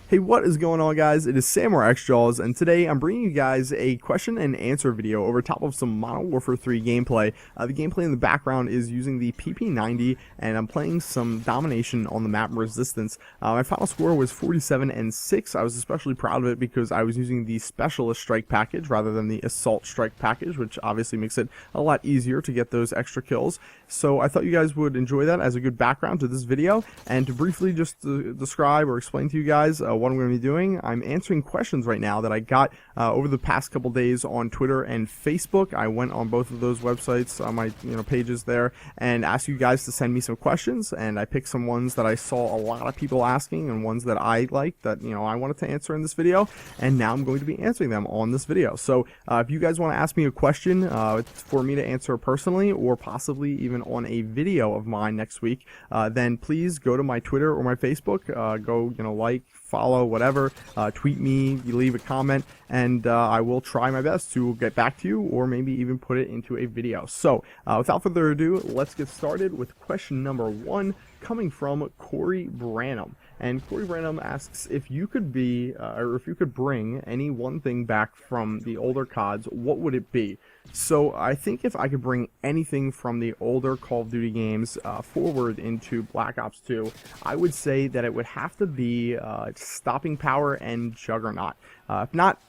Hey, what is going on, guys? It is Sam or xJawz, and today I'm bringing you guys a question and answer video over top of some Modern Warfare 3 gameplay. The gameplay in the background is using the PP90, and I'm playing some domination on the map Resistance. My final score was 47-6. I was especially proud of it because I was using the Specialist Strike package rather than the Assault Strike package, which obviously makes it a lot easier to get those extra kills. So I thought you guys would enjoy that as a good background to this video, and to briefly just describe or explain to you guys what I'm going to be doing. I'm answering questions right now that I got over the past couple days on Twitter and Facebook. I went on both of those websites, on my pages there, and asked you guys to send me some questions, and I picked some ones that I saw a lot of people asking and ones that I liked that I wanted to answer in this video, and now I'm going to be answering them on this video. So if you guys want to ask me a question for me to answer personally, or possibly even on a video of mine next week, then please go to my Twitter or my Facebook, go like, follow, whatever, tweet me, leave a comment, and I will try my best to get back to you, or maybe even put it into a video. So without further ado, let's get started with question number 1, coming from Corey Branham. And Corey Branham asks, if you could be, or if you could bring any one thing back from the older CODs, what would it be? So I think if I could bring anything from the older Call of Duty games forward into Black Ops 2, I would say that it would have to be stopping power and Juggernaut. If not,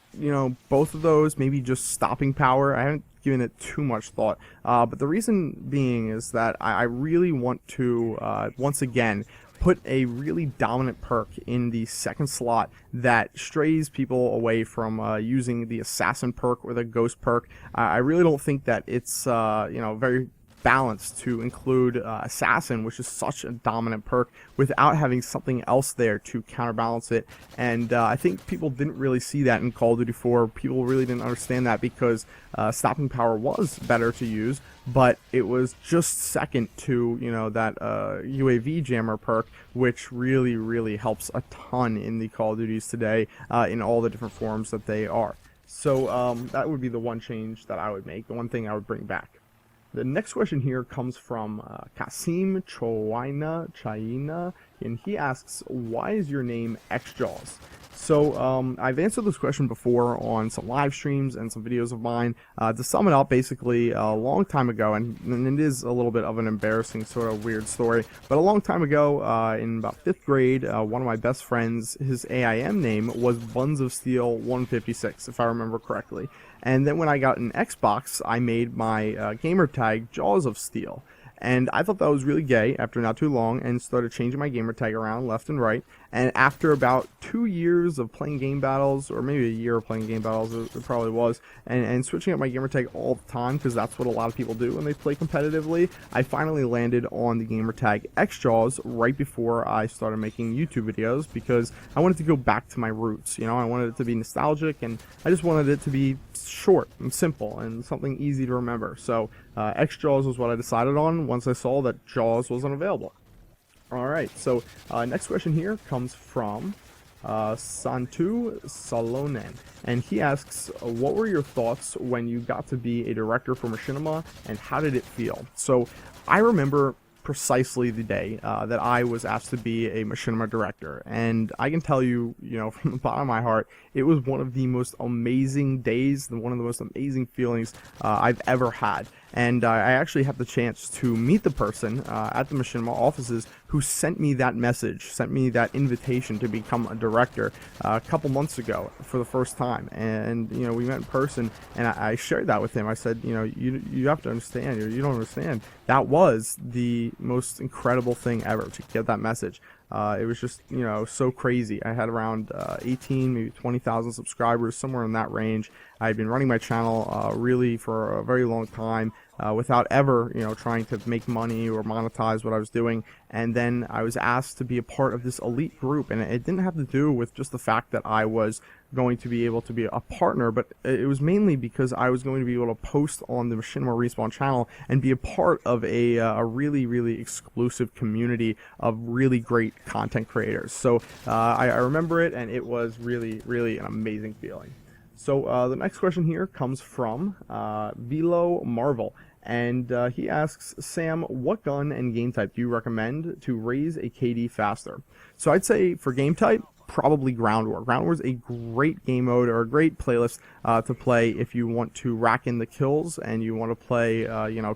both of those, maybe just stopping power. I haven't given it too much thought, but the reason being is that I really want to once again put a really dominant perk in the second slot that strays people away from using the assassin perk or the ghost perk. I really don't think that it's very balanced to include assassin, which is such a dominant perk, without having something else there to counterbalance it. And I think people didn't really see that in Call of Duty 4. People really didn't understand that because stopping power was better to use, but it was just second to that UAV jammer perk, which really helps a ton in the Call of Duties today, in all the different forms that they are. So that would be the one change that I would make, the one thing I would bring back. The next question here comes from Kasim Chaina, and he asks, why is your name xJawz? So I've answered this question before on some live streams and some videos of mine. To sum it up, basically a long time ago, and it is a little bit of an embarrassing sort of weird story, but a long time ago, in about 5th grade, one of my best friends, his AIM name was Buns of Steel 156, if I remember correctly. And then when I got an Xbox, I made my gamer tag Jaws of Steel. And I thought that was really gay after not too long, and started changing my gamer tag around left and right. And after about 2 years of playing game battles, or maybe a year of playing game battles, it probably was, and switching up my gamer tag all the time, because that's what a lot of people do when they play competitively, I finally landed on the gamer tag xJawz right before I started making YouTube videos, because I wanted to go back to my roots. I wanted it to be nostalgic, and I just wanted it to be short and simple and something easy to remember. So xJawz was what I decided on once I saw that Jaws wasn't available. Alright, so next question here comes from Santu Salonen, and he asks, what were your thoughts when you got to be a director for Machinima, and how did it feel? So I remember precisely the day that I was asked to be a Machinima director, and I can tell you, from the bottom of my heart, it was one of the most amazing days, one of the most amazing feelings I've ever had. And I actually had the chance to meet the person at the Machinima offices who sent me that message, sent me that invitation to become a director a couple months ago for the first time. And we met in person, and I shared that with him. I said, you have to understand, or you don't understand, that was the most incredible thing ever, to get that message. It was just, so crazy. I had around 18, maybe 20,000 subscribers, somewhere in that range. I had been running my channel really for a very long time, without ever, trying to make money or monetize what I was doing. And then I was asked to be a part of this elite group, and it didn't have to do with just the fact that I was going to be able to be a partner, but it was mainly because I was going to be able to post on the Machinima Respawn channel and be a part of a really exclusive community of really great content creators. So I remember it, and it was really an amazing feeling. So the next question here comes from Velo Marvel, and he asks, Sam, what gun and game type do you recommend to raise a KD faster? So I'd say for game type, probably Ground War. Ground War is a great game mode, or a great playlist to play if you want to rack in the kills and you want to play,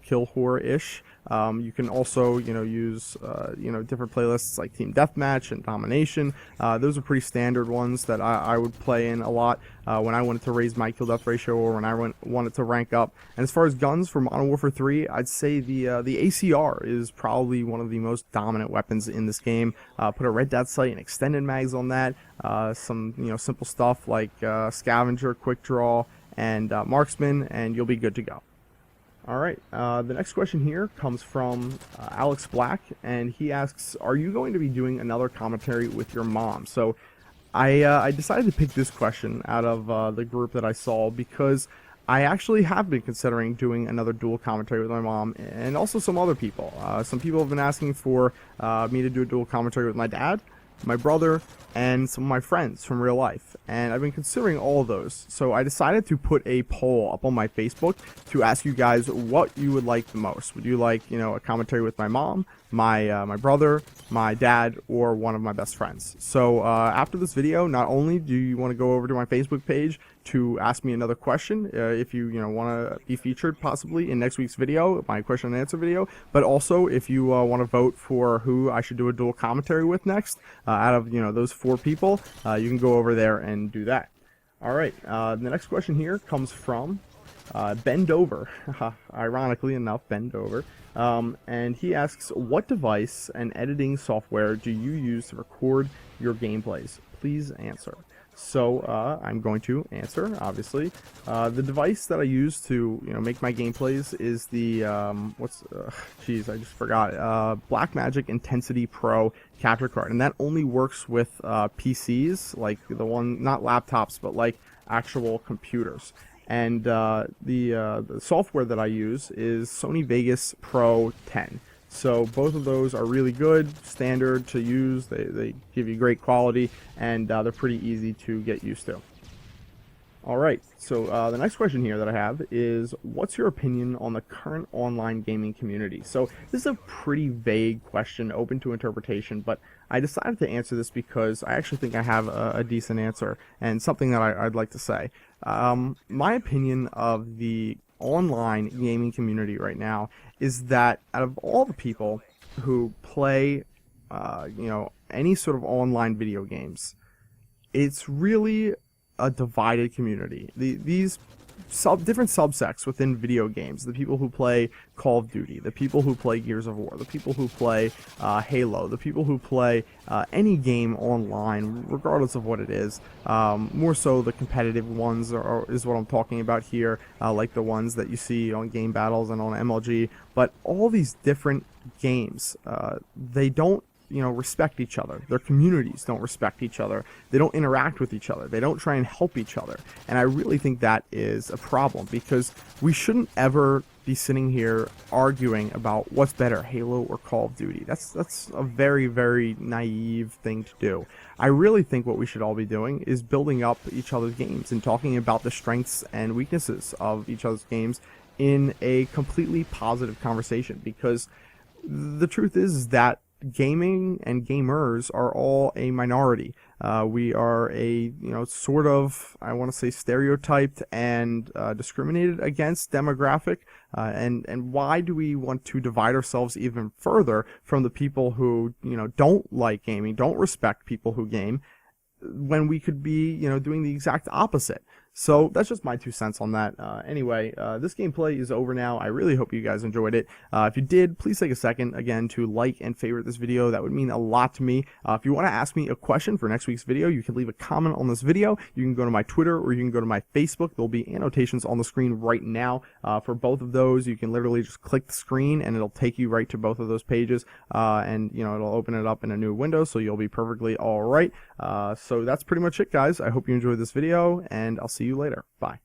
kill horror-ish. You can also, use, different playlists like Team Deathmatch and Domination. Those are pretty standard ones that I would play in a lot when I wanted to raise my kill-death ratio, or when I wanted to rank up. And as far as guns for Modern Warfare 3, I'd say the ACR is probably one of the most dominant weapons in this game. Put a red dot sight and extended mags on that. Some simple stuff like Scavenger, Quick Draw, and Marksman, and you'll be good to go. Alright, the next question here comes from Alex Black, and he asks, are you going to be doing another commentary with your mom? So I decided to pick this question out of the group that I saw because I actually have been considering doing another dual commentary with my mom, and also some other people. Some people have been asking for me to do a dual commentary with my dad, my brother, and some of my friends from real life, and I've been considering all of those. So I decided to put a poll up on my Facebook to ask you guys what you would like the most. Would you like, a commentary with my mom, my brother, my dad, or one of my best friends? So after this video, not only do you want to go over to my Facebook page to ask me another question, if you want to be featured possibly in next week's video, my question and answer video, but also if you want to vote for who I should do a dual commentary with next, out of those 4 people, you can go over there and do that. All right, the next question here comes from Ben Dover, ironically enough, Ben Dover, and he asks, what device and editing software do you use to record your gameplays? Please answer. So I'm going to answer, obviously. The device that I use to make my gameplays is the I just forgot, Blackmagic Intensity Pro capture card, and that only works with PCs, like the one, not laptops, but like actual computers. And the software that I use is Sony Vegas Pro 10. So both of those are really good, standard to use. They give you great quality, and they're pretty easy to get used to. Alright, so the next question here that I have is, what's your opinion on the current online gaming community? So this is a pretty vague question, open to interpretation, but I decided to answer this because I actually think I have a decent answer, and something that I'd like to say. My opinion of the online gaming community right now is that out of all the people who play any sort of online video games, it's really a divided community. These different subsects within video games, the people who play Call of Duty, the people who play Gears of War, the people who play Halo, the people who play any game online, regardless of what it is, more so the competitive ones is what I'm talking about here, like the ones that you see on Game Battles and on MLG, but all these different games, they don't respect each other. Their communities don't respect each other. They don't interact with each other. They don't try and help each other. And I really think that is a problem, because we shouldn't ever be sitting here arguing about what's better, Halo or Call of Duty. That's a very, very naive thing to do. I really think what we should all be doing is building up each other's games and talking about the strengths and weaknesses of each other's games in a completely positive conversation, because the truth is that gaming and gamers are all a minority. We are a sort of, I want to say, stereotyped and discriminated against demographic, and why do we want to divide ourselves even further from the people who don't like gaming, don't respect people who game, when we could be doing the exact opposite? So that's just my 2 cents on that. Anyway, this gameplay is over now. I really hope you guys enjoyed it. If you did, please take a second again to like and favorite this video. That would mean a lot to me. If you want to ask me a question for next week's video, you can leave a comment on this video. You can go to my Twitter, or you can go to my Facebook. There'll be annotations on the screen right now for both of those. You can literally just click the screen and it'll take you right to both of those pages, and it'll open it up in a new window, so you'll be perfectly all right. So that's pretty much it, guys. I hope you enjoyed this video, and I'll see you later. Bye.